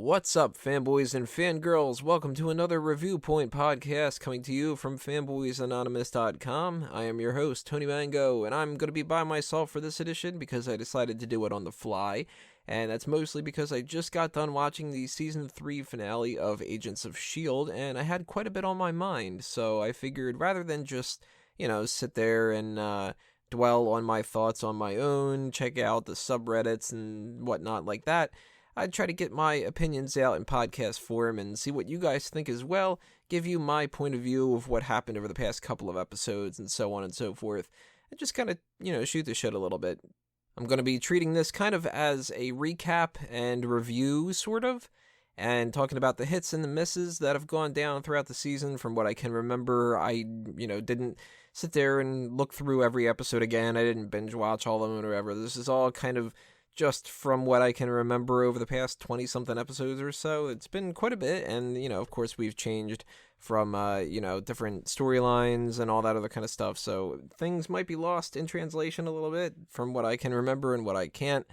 What's up, fanboys and fangirls? Welcome to another Reviewpoint podcast coming to you from fanboysanonymous.com. I am your host, Tony Mango, and I'm going to be by myself for this edition because I decided to do it on the fly, and that's mostly because I just got done watching the Season 3 finale of Agents of S.H.I.E.L.D., and I had quite a bit on my mind, so I figured rather than just, sit there and dwell on my thoughts on my own, check out the subreddits and whatnot like that, I'd try to get my opinions out in podcast form and see what you guys think as well, give you my point of view of what happened over the past couple of episodes and so on and so forth, and just kind of, shoot the shit a little bit. I'm going to be treating this kind of as a recap and review, sort of, and talking about the hits and the misses that have gone down throughout the season. From what I can remember, I, didn't sit there and look through every episode again. I didn't binge watch all of them or whatever. This is all kind of just from what I can remember over the past 20-something episodes or so. It's been quite a bit, and, of course we've changed from, different storylines and all that other kind of stuff, so things might be lost in translation a little bit from what I can remember and what I can't,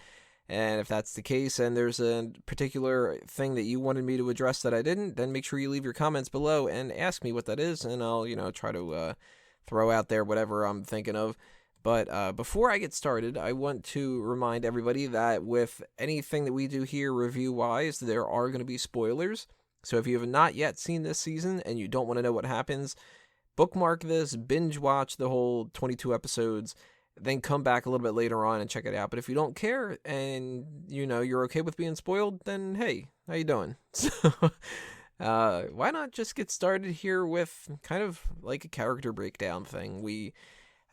and if that's the case, and there's a particular thing that you wanted me to address that I didn't, then make sure you leave your comments below and ask me what that is, and I'll, try to throw out there whatever I'm thinking of. But before I get started, I want to remind everybody that with anything that we do here review-wise, there are going to be spoilers. So if you have not yet seen this season and you don't want to know what happens, bookmark this, binge-watch the whole 22 episodes, then come back a little bit later on and check it out. But if you don't care and, you're okay with being spoiled, then hey, how you doing? So why not just get started here with kind of like a character breakdown thing. We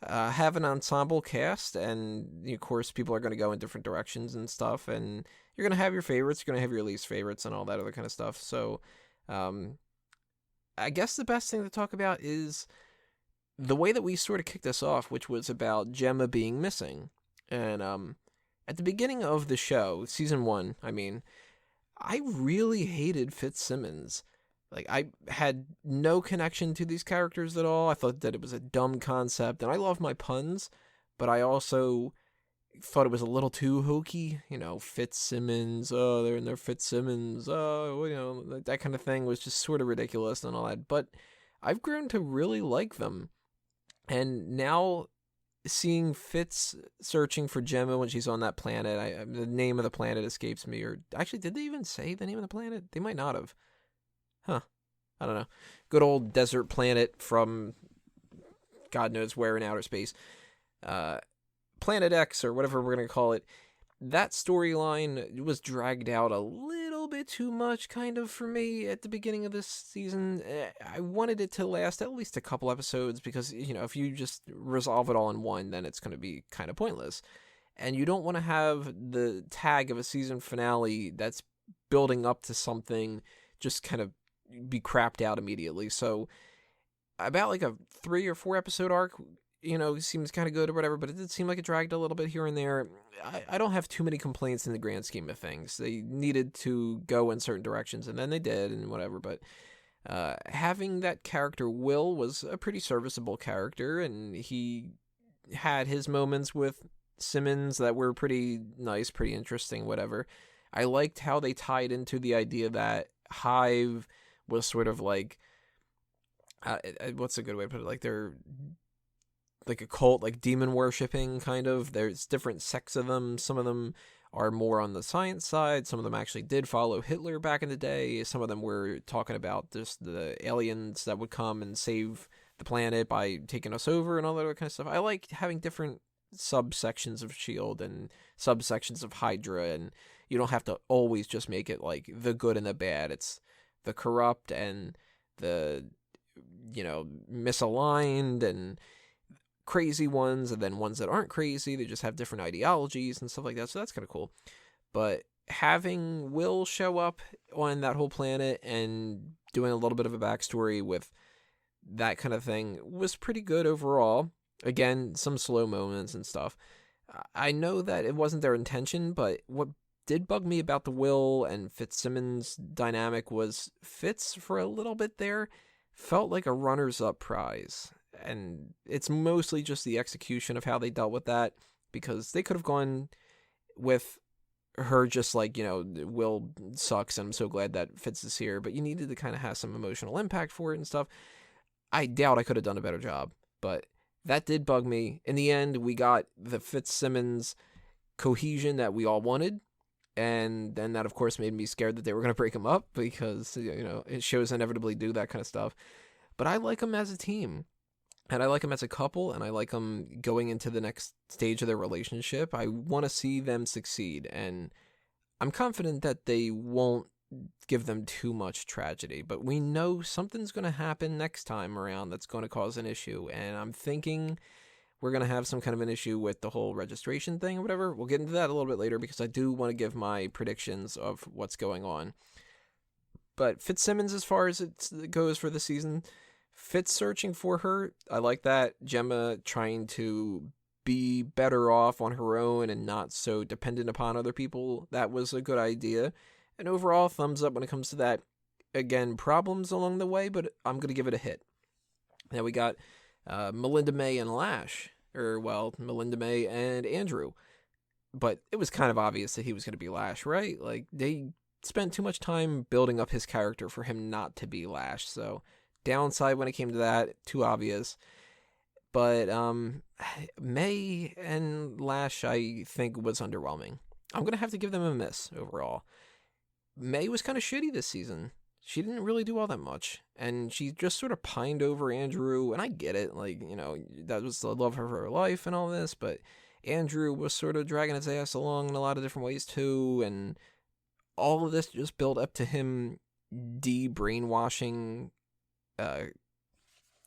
have an ensemble cast, and of course people are going to go in different directions and stuff, and you're going to have your favorites, you're going to have your least favorites and all that other kind of stuff. So I guess the best thing to talk about is the way that we sort of kicked us off, which was about Gemma being missing. And at the beginning of the show, season 1, I really hated Fitz Simmons. Like, I had no connection to these characters at all. I thought that it was a dumb concept, and I love my puns, but I also thought it was a little too hokey. Fitz Simmons, they're in their Fitz Simmons, that kind of thing was just sort of ridiculous and all that. But I've grown to really like them, and now seeing Fitz searching for Gemma when she's on that planet, the name of the planet escapes me, or actually, did they even say the name of the planet? They might not have. Huh. I don't know. Good old desert planet from God knows where in outer space. Planet X, or whatever we're going to call it. That storyline was dragged out a little bit too much, kind of, for me at the beginning of this season. I wanted it to last at least a couple episodes because, if you just resolve it all in one, then it's going to be kind of pointless. And you don't want to have the tag of a season finale that's building up to something just kind of be crapped out immediately. So about like a 3 or 4 episode arc, seems kind of good or whatever, but it did seem like it dragged a little bit here and there. I don't have too many complaints in the grand scheme of things. They needed to go in certain directions, and then they did, and whatever, but having that character Will was a pretty serviceable character, and he had his moments with Simmons that were pretty nice, pretty interesting, whatever. I liked how they tied into the idea that Hive was sort of like, what's a good way to put it? Like, they're like a cult, like demon worshipping, kind of. There's different sects of them. Some of them are more on the science side. Some of them actually did follow Hitler back in the day. Some of them were talking about just the aliens that would come and save the planet by taking us over and all that other kind of stuff. I like having different subsections of S.H.I.E.L.D. and subsections of Hydra, and you don't have to always just make it like the good and the bad. It's the corrupt and the, misaligned and crazy ones, and then ones that aren't crazy. They just have different ideologies and stuff like that. So that's kind of cool. But having Will show up on that whole planet and doing a little bit of a backstory with that kind of thing was pretty good overall. Again, some slow moments and stuff. I know that it wasn't their intention, but what did bug me about the Will and Fitz Simmons dynamic was Fitz, for a little bit there, felt like a runners-up prize. And it's mostly just the execution of how they dealt with that, because they could have gone with her just like, Will sucks and I'm so glad that Fitz is here, but you needed to kind of have some emotional impact for it and stuff. I doubt I could have done a better job, but that did bug me. In the end, we got the Fitz Simmons cohesion that we all wanted, and then that, of course, made me scared that they were going to break them up because, shows inevitably do that kind of stuff. But I like them as a team, and I like them as a couple, and I like them going into the next stage of their relationship. I want to see them succeed, and I'm confident that they won't give them too much tragedy, but we know something's going to happen next time around that's going to cause an issue, and I'm thinking we're going to have some kind of an issue with the whole registration thing or whatever. We'll get into that a little bit later because I do want to give my predictions of what's going on. But Fitz Simmons, as far as it goes for the season, Fitz searching for her, I like that. Gemma trying to be better off on her own and not so dependent upon other people, that was a good idea. And overall, thumbs up when it comes to that. Again, problems along the way, but I'm going to give it a hit. Now we got Melinda May and Lash. Melinda May and Andrew. But it was kind of obvious that he was going to be Lash, right? Like, they spent too much time building up his character for him not to be Lash. So, downside when it came to that, too obvious. But May and Lash, I think, was underwhelming. I'm going to have to give them a miss overall. May was kind of shitty this season. She didn't really do all that much. And she just sort of pined over Andrew. And I get it. Like, that was the love of her life and all this. But Andrew was sort of dragging his ass along in a lot of different ways too. And all of this just built up to him de-brainwashing not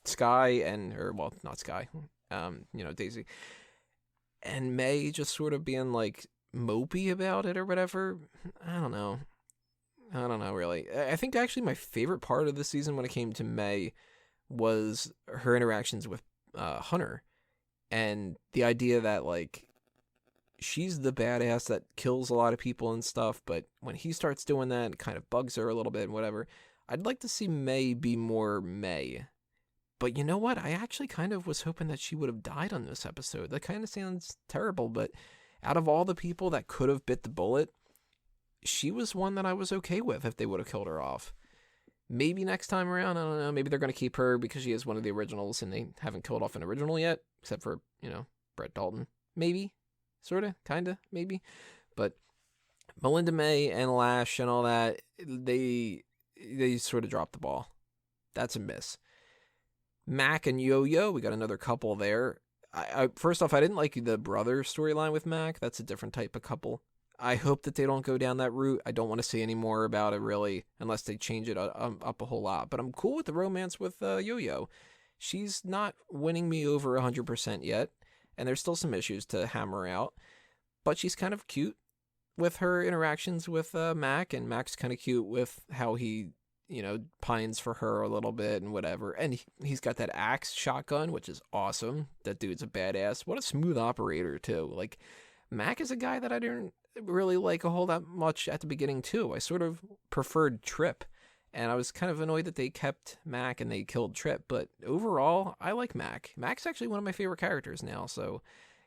Sky. Daisy. And May just sort of being like mopey about it or whatever. I don't know, really. I think actually my favorite part of the season when it came to May was her interactions with Hunter. And the idea that, like, she's the badass that kills a lot of people and stuff, but when he starts doing that, it kind of bugs her a little bit and whatever. I'd like to see May be more May. But you know what? I actually kind of was hoping that she would have died on this episode. That kind of sounds terrible, but out of all the people that could have bit the bullet, she was one that I was okay with if they would have killed her off. Maybe next time around, I don't know. Maybe they're going to keep her because she is one of the originals and they haven't killed off an original yet, except for, Brett Dalton. Maybe. Sort of. Kind of. Maybe. But Melinda May and Lash and all that, they sort of dropped the ball. That's a miss. Mac and Yo-Yo, we got another couple there. I first off, I didn't like the brother storyline with Mac. That's a different type of couple. I hope that they don't go down that route. I don't want to see any more about it, really, unless they change it up a whole lot. But I'm cool with the romance with Yo-Yo. She's not winning me over 100% yet, and there's still some issues to hammer out. But she's kind of cute with her interactions with Mac, and Mac's kind of cute with how he, pines for her a little bit and whatever. And he's got that axe shotgun, which is awesome. That dude's a badass. What a smooth operator, too. Like, Mac is a guy that I didn't really like a whole lot much at the beginning too. I sort of preferred Trip, and I was kind of annoyed that they kept Mac and they killed Trip, but overall, I like Mac. Mac's actually one of my favorite characters now, so,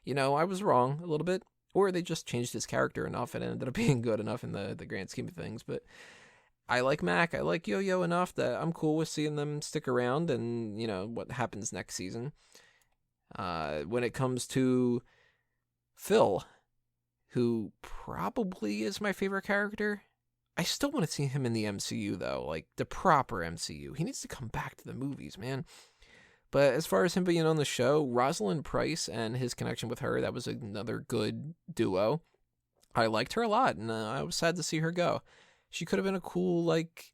I was wrong a little bit, or they just changed his character enough and it ended up being good enough in the grand scheme of things, but I like Mac, I like Yo-Yo enough that I'm cool with seeing them stick around and, what happens next season. When it comes to Phil, who probably is my favorite character. I still want to see him in the MCU, though, like the proper MCU. He needs to come back to the movies, man. But as far as him being on the show, Rosalind Price and his connection with her, that was another good duo. I liked her a lot, and I was sad to see her go. She could have been a cool, like,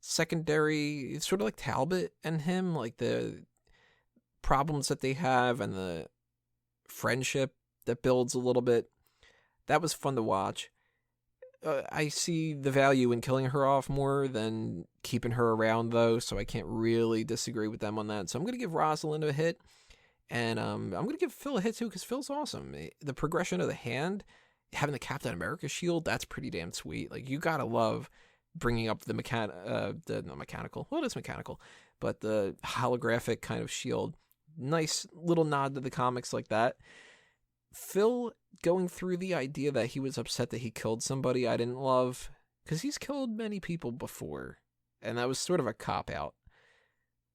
secondary, sort of like Talbot and him, like the problems that they have and the friendship that builds a little bit. That was fun to watch. I see the value in killing her off more than keeping her around, though, so I can't really disagree with them on that. So I'm going to give Rosalind a hit, and I'm going to give Phil a hit, too, because Phil's awesome. The progression of the hand, having the Captain America shield, that's pretty damn sweet. Like, you got to love bringing up the mechanical. Well, it is mechanical, but the holographic kind of shield. Nice little nod to the comics like that. Phil going through the idea that he was upset that he killed somebody I didn't love, because he's killed many people before, and that was sort of a cop-out.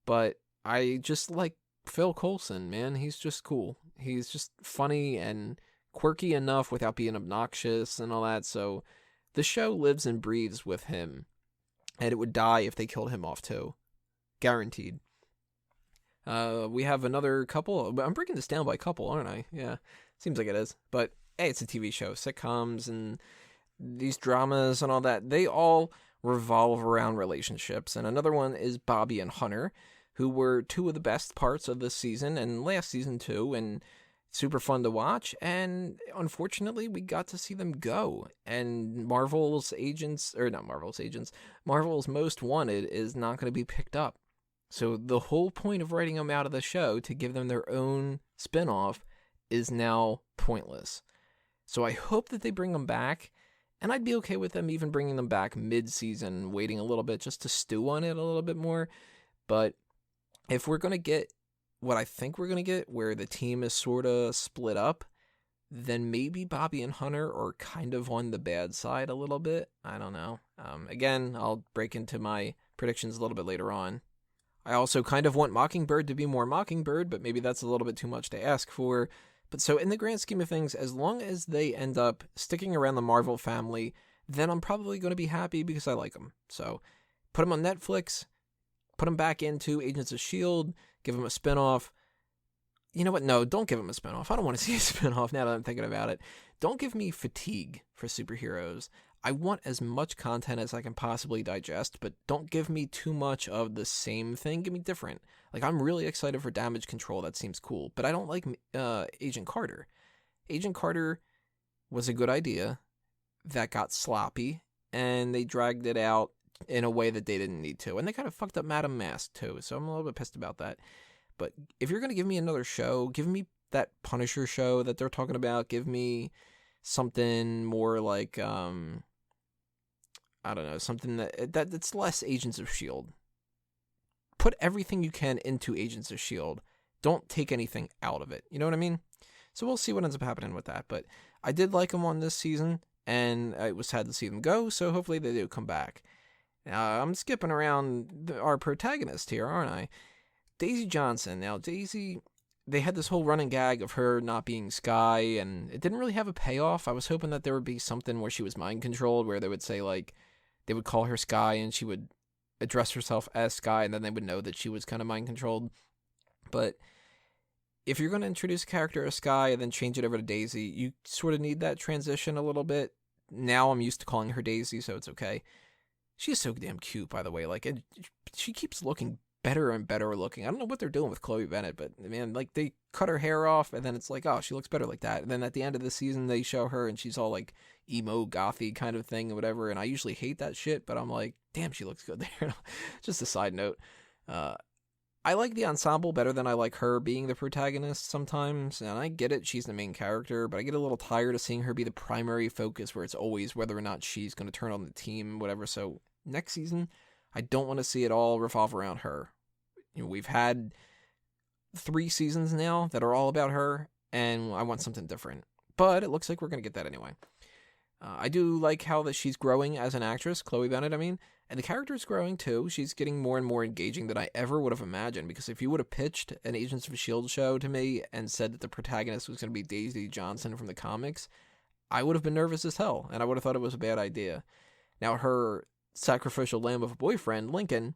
But I just like Phil Coulson, man. He's just cool. He's just funny and quirky enough without being obnoxious and all that, so the show lives and breathes with him, and it would die if they killed him off too. Guaranteed. We have another couple. I'm breaking this down by couple, aren't I? Yeah, seems like it is. But hey, it's a TV show. Sitcoms and these dramas and all that, they all revolve around relationships. And another one is Bobby and Hunter, who were two of the best parts of this season and last season too, and super fun to watch. And unfortunately, we got to see them go. And Marvel's Most Wanted is not going to be picked up. So the whole point of writing them out of the show to give them their own spinoff is now pointless. So I hope that they bring them back, and I'd be okay with them even bringing them back mid-season, waiting a little bit just to stew on it a little bit more. But if we're going to get what I think we're going to get, where the team is sort of split up, then maybe Bobby and Hunter are kind of on the bad side a little bit. I don't know. Again, I'll break into my predictions a little bit later on. I also kind of want Mockingbird to be more Mockingbird, but maybe that's a little bit too much to ask for. But so in the grand scheme of things, as long as they end up sticking around the Marvel family, then I'm probably going to be happy because I like them. So put them on Netflix, put them back into Agents of S.H.I.E.L.D., give them a spinoff. You know what? No, don't give them a spinoff. I don't want to see a spinoff now that I'm thinking about it. Don't give me fatigue for superheroes. I want as much content as I can possibly digest, but don't give me too much of the same thing. Give me different. Like, I'm really excited for Damage Control. That seems cool. But I don't like Agent Carter. Agent Carter was a good idea that got sloppy, and they dragged it out in a way that they didn't need to. And they kind of fucked up Madame Mask, too, so I'm a little bit pissed about that. But if you're going to give me another show, give me that Punisher show that they're talking about. Give me something more like, I don't know, something that's less Agents of S.H.I.E.L.D. Put everything you can into Agents of S.H.I.E.L.D. Don't take anything out of it. You know what I mean? So we'll see what ends up happening with that. But I did like them on this season, and it was sad to see them go, so hopefully they do come back. Now, I'm skipping around our protagonist here, aren't I? Daisy Johnson. Now, Daisy, they had this whole running gag of her not being Skye, and it didn't really have a payoff. I was hoping that there would be something where she was mind-controlled, where they would say, like, they would call her Skye, and she would address herself as Skye, and then they would know that she was kind of mind-controlled. But if you're going to introduce a character as Skye and then change it over to Daisy, you sort of need that transition a little bit. Now I'm used to calling her Daisy, so it's okay. She is so damn cute, by the way. Like, she keeps looking better and better looking. I don't know what they're doing with Chloe Bennett, but man, like, they cut her hair off, and then it's like, oh, she looks better like that. And then at the end of the season, they show her, and she's all like emo, gothy kind of thing, or whatever. And I usually hate that shit, but I'm like, damn, she looks good there. Just a side note. I like the ensemble better than I like her being the protagonist sometimes, and I get it, she's the main character, but I get a little tired of seeing her be the primary focus, where it's always whether or not she's going to turn on the team, whatever. So next season, I don't want to see it all revolve around her. You know, we've had 3 seasons now that are all about her, and I want something different. But it looks like we're going to get that anyway. I do like how that she's growing as an actress, Chloe Bennett, I mean, and the character's growing too. She's getting more and more engaging than I ever would have imagined, because if you would have pitched an Agents of S.H.I.E.L.D. show to me and said that the protagonist was going to be Daisy Johnson from the comics, I would have been nervous as hell, and I would have thought it was a bad idea. Now, her sacrificial lamb of a boyfriend, Lincoln,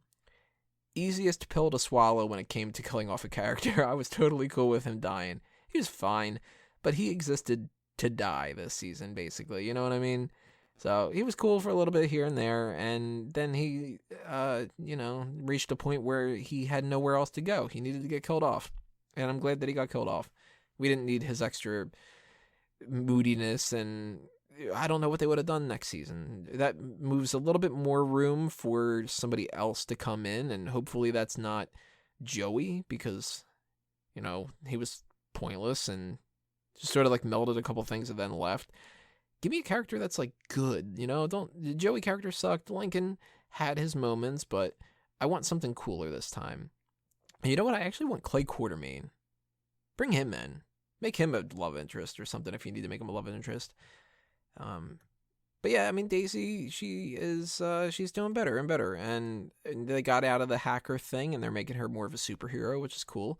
easiest pill to swallow when it came to killing off a character. I was totally cool with him dying. He was fine, but he existed to die this season, basically. You know what I mean? So he was cool for a little bit here and there, and then he, reached a point where he had nowhere else to go. He needed to get killed off, and I'm glad that he got killed off. We didn't need his extra moodiness, and I don't know what they would have done next season. That moves a little bit more room for somebody else to come in, and hopefully that's not Joey, because, he was pointless and just sort of like melded a couple things and then left. Give me a character that's like good, the Joey character sucked. Lincoln had his moments, but I want something cooler this time. And you know what? I actually want Clay Quartermain. Bring him in. Make him a love interest or something if you need to make him a love interest. But yeah, I mean, Daisy, she is, she's doing better and better. And they got out of the hacker thing, and they're making her more of a superhero, which is cool.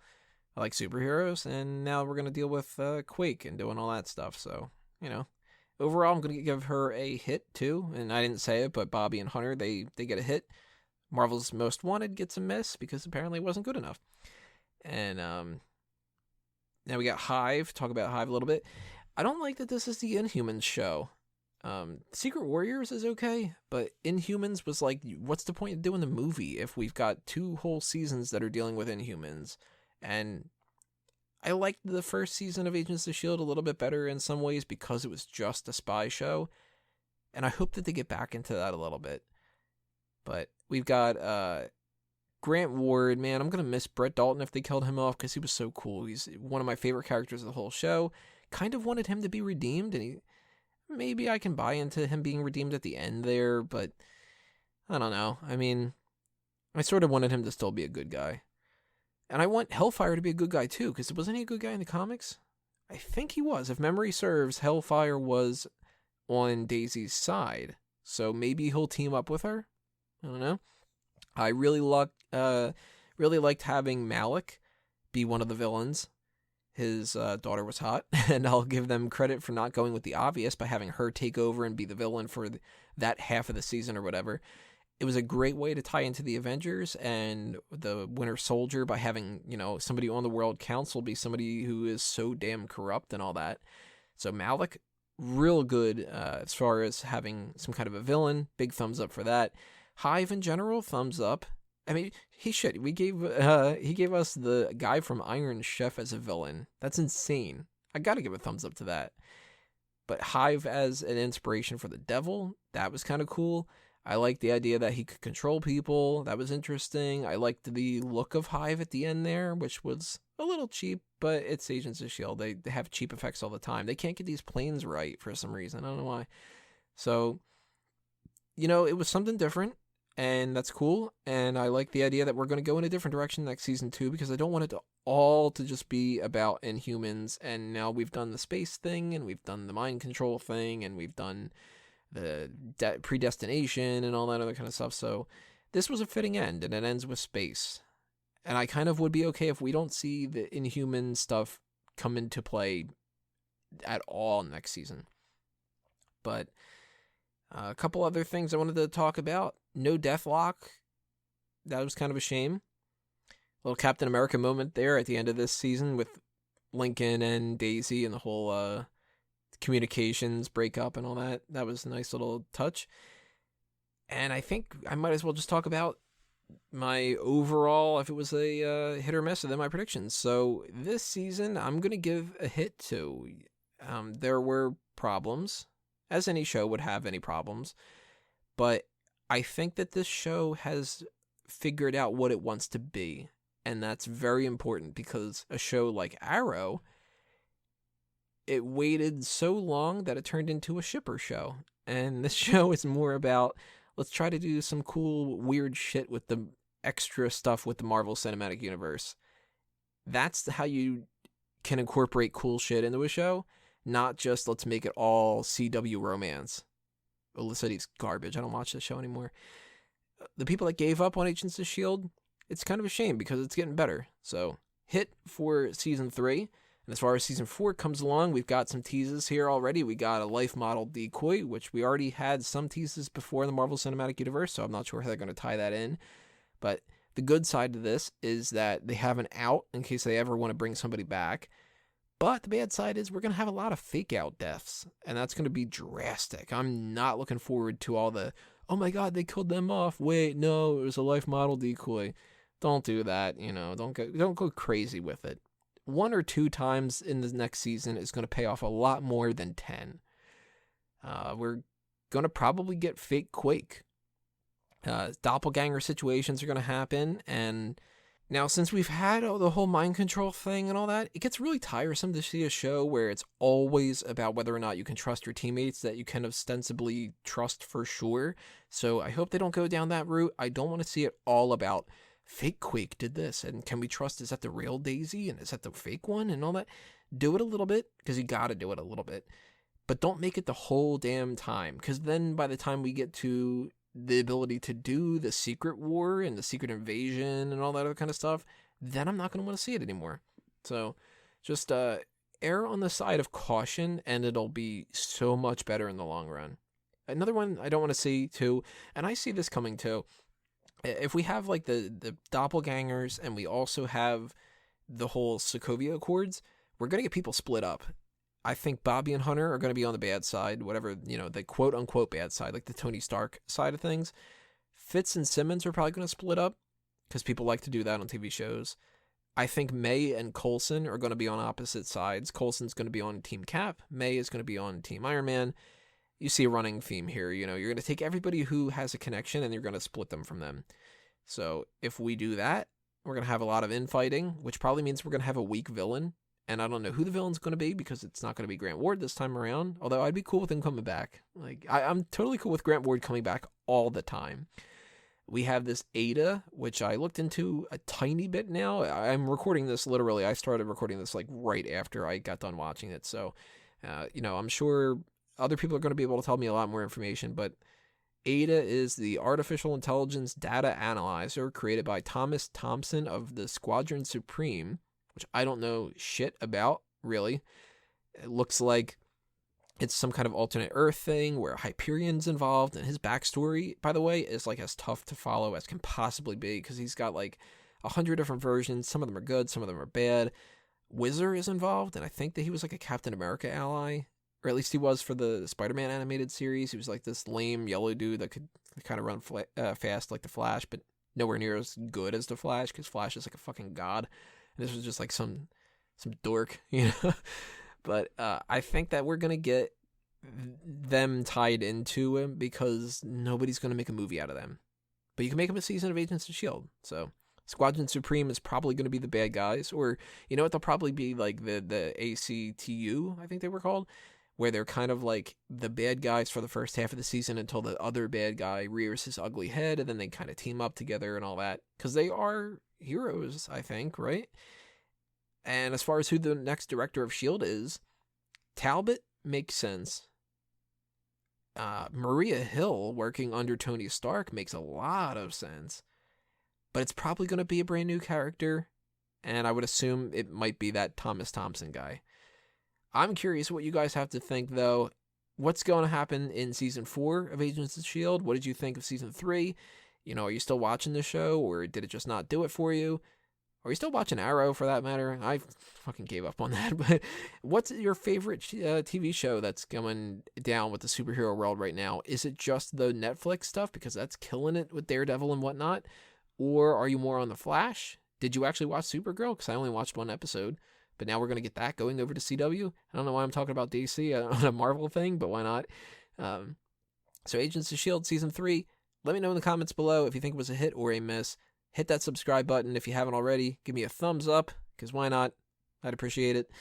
I like superheroes, and now we're going to deal with Quake and doing all that stuff. So, overall, I'm going to give her a hit, too. And I didn't say it, but Bobby and Hunter, they get a hit. Marvel's Most Wanted gets a miss because apparently it wasn't good enough. And now we got Hive. Talk about Hive a little bit. I don't like that this is the Inhumans show. Secret Warriors is okay, but Inhumans was like, what's the point of doing the movie if we've got 2 whole seasons that are dealing with Inhumans? And I liked the first season of Agents of S.H.I.E.L.D. a little bit better in some ways because it was just a spy show. And I hope that they get back into that a little bit. But we've got Grant Ward. Man, I'm going to miss Brett Dalton if they killed him off because he was so cool. He's one of my favorite characters of the whole show. Kind of wanted him to be redeemed, and maybe I can buy into him being redeemed at the end there, but I don't know. I mean, I sort of wanted him to still be a good guy. And I want Hellfire to be a good guy too, because wasn't he a good guy in the comics? I think he was. If memory serves, Hellfire was on Daisy's side, so maybe he'll team up with her. I don't know. I really liked having Malik be one of the villains. His daughter was hot, and I'll give them credit for not going with the obvious by having her take over and be the villain for that half of the season or whatever. It was a great way to tie into the Avengers and the Winter Soldier by having, somebody on the World Council be somebody who is so damn corrupt and all that. So Malik, real good as far as having some kind of a villain. Big thumbs up for that. Hive in general, thumbs up. I mean, he gave us the guy from Iron Chef as a villain. That's insane. I gotta give a thumbs up to that. But Hive as an inspiration for the devil, that was kind of cool. I liked the idea that he could control people. That was interesting. I liked the look of Hive at the end there, which was a little cheap, but it's Agents of S.H.I.E.L.D. They have cheap effects all the time. They can't get these planes right for some reason. I don't know why. So, it was something different. And that's cool, and I like the idea that we're going to go in a different direction next season too, because I don't want it to just be about Inhumans, and now we've done the space thing, and we've done the mind control thing, and we've done the predestination and all that other kind of stuff, so this was a fitting end, and it ends with space. And I kind of would be okay if we don't see the Inhuman stuff come into play at all next season. But a couple other things I wanted to talk about. No Deathlock. That was kind of a shame. A little Captain America moment there at the end of this season with Lincoln and Daisy and the whole communications breakup and all that. That was a nice little touch. And I think I might as well just talk about my overall, if it was a hit or miss, and then my predictions. So this season, I'm going to give a hit to. There were problems, as any show would have any problems, but I think that this show has figured out what it wants to be, and that's very important because a show like Arrow, it waited so long that it turned into a shipper show, and this show is more about, let's try to do some cool, weird shit with the extra stuff with the Marvel Cinematic Universe. That's how you can incorporate cool shit into a show, not just let's make it all CW romance. Elicity's garbage. I don't watch this show anymore. The people that gave up on Agents of S.H.I.E.L.D., it's kind of a shame because it's getting better. So, hit for season 3. And as far as season 4 comes along, we've got some teases here already. We got a life model decoy, which we already had some teases before in the Marvel Cinematic Universe, so I'm not sure how they're going to tie that in. But the good side to this is that they have an out in case they ever want to bring somebody back. But the bad side is we're going to have a lot of fake out deaths, and that's going to be drastic. I'm not looking forward to all the, oh my god, they killed them off. Wait, no, it was a life model decoy. Don't do that, don't go crazy with it. 1 or 2 times in the next season is going to pay off a lot more than 10. We're going to probably get fake Quake. Doppelganger situations are going to happen, and now, since we've had the whole mind control thing and all that, it gets really tiresome to see a show where it's always about whether or not you can trust your teammates that you can ostensibly trust for sure. So I hope they don't go down that route. I don't want to see it all about fake Quake did this, and can we trust, is that the real Daisy, and is that the fake one, and all that? Do it a little bit, because you gotta do it a little bit. But don't make it the whole damn time, because then by the time we get to the ability to do the secret war and the secret invasion and all that other kind of stuff, then I'm not going to want to see it anymore. So just err on the side of caution, and it'll be so much better in the long run. Another one I don't want to see too, and I see this coming too, if we have like the doppelgangers and we also have the whole Sokovia Accords, we're going to get people split up. I think Bobby and Hunter are going to be on the bad side, whatever, the quote-unquote bad side, like the Tony Stark side of things. Fitz and Simmons are probably going to split up, because people like to do that on TV shows. I think May and Coulson are going to be on opposite sides. Coulson's going to be on Team Cap. May is going to be on Team Iron Man. You see a running theme here. You're going to take everybody who has a connection, and you're going to split them from them. So if we do that, we're going to have a lot of infighting, which probably means we're going to have a weak villain. And I don't know who the villain's going to be, because it's not going to be Grant Ward this time around. Although I'd be cool with him coming back. Like I'm totally cool with Grant Ward coming back all the time. We have this Ada, which I looked into a tiny bit now. I'm recording this literally. I started recording this like right after I got done watching it. So, I'm sure other people are going to be able to tell me a lot more information. But Ada is the artificial intelligence data analyzer created by Thomas Thompson of the Squadron Supreme, which I don't know shit about, really. It looks like it's some kind of alternate Earth thing where Hyperion's involved, and his backstory, by the way, is like as tough to follow as can possibly be, because he's got like 100 different versions. Some of them are good, some of them are bad. Whizzer is involved, and I think that he was like a Captain America ally, or at least he was for the Spider-Man animated series. He was like this lame yellow dude that could kind of run fast like the Flash, but nowhere near as good as the Flash, because Flash is like a fucking god. And this was just like some dork, But I think that we're going to get them tied into him, because nobody's going to make a movie out of them. But you can make them a season of Agents of S.H.I.E.L.D. So Squadron Supreme is probably going to be the bad guys. Or, you know what, they'll probably be like the ACTU, I think they were called, where they're kind of like the bad guys for the first half of the season until the other bad guy rears his ugly head, and then they kind of team up together and all that. Because they are heroes, I think, right? And as far as who the next director of S.H.I.E.L.D. is, Talbot makes sense. Maria Hill working under Tony Stark makes a lot of sense. But it's probably going to be a brand new character, and I would assume it might be that Thomas Thompson guy. I'm curious what you guys have to think, though. What's going to happen in Season 4 of Agents of S.H.I.E.L.D.? What did you think of Season 3? Are you still watching the show, or did it just not do it for you? Are you still watching Arrow, for that matter? I fucking gave up on that. But what's your favorite TV show that's going down with the superhero world right now? Is it just the Netflix stuff, because that's killing it with Daredevil and whatnot? Or are you more on The Flash? Did you actually watch Supergirl? Because I only watched one episode. But now we're going to get that going over to CW. I don't know why I'm talking about DC on a Marvel thing, but why not? So Agents of S.H.I.E.L.D. Season 3. Let me know in the comments below if you think it was a hit or a miss. Hit that subscribe button if you haven't already. Give me a thumbs up, because why not? I'd appreciate it.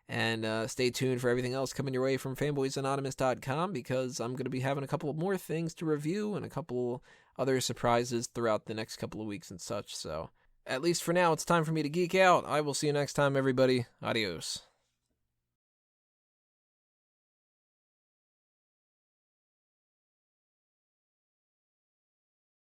And stay tuned for everything else coming your way from fanboysanonymous.com, because I'm going to be having a couple of more things to review and a couple other surprises throughout the next couple of weeks and such. So, at least for now, it's time for me to geek out. I will see you next time, everybody. Adios.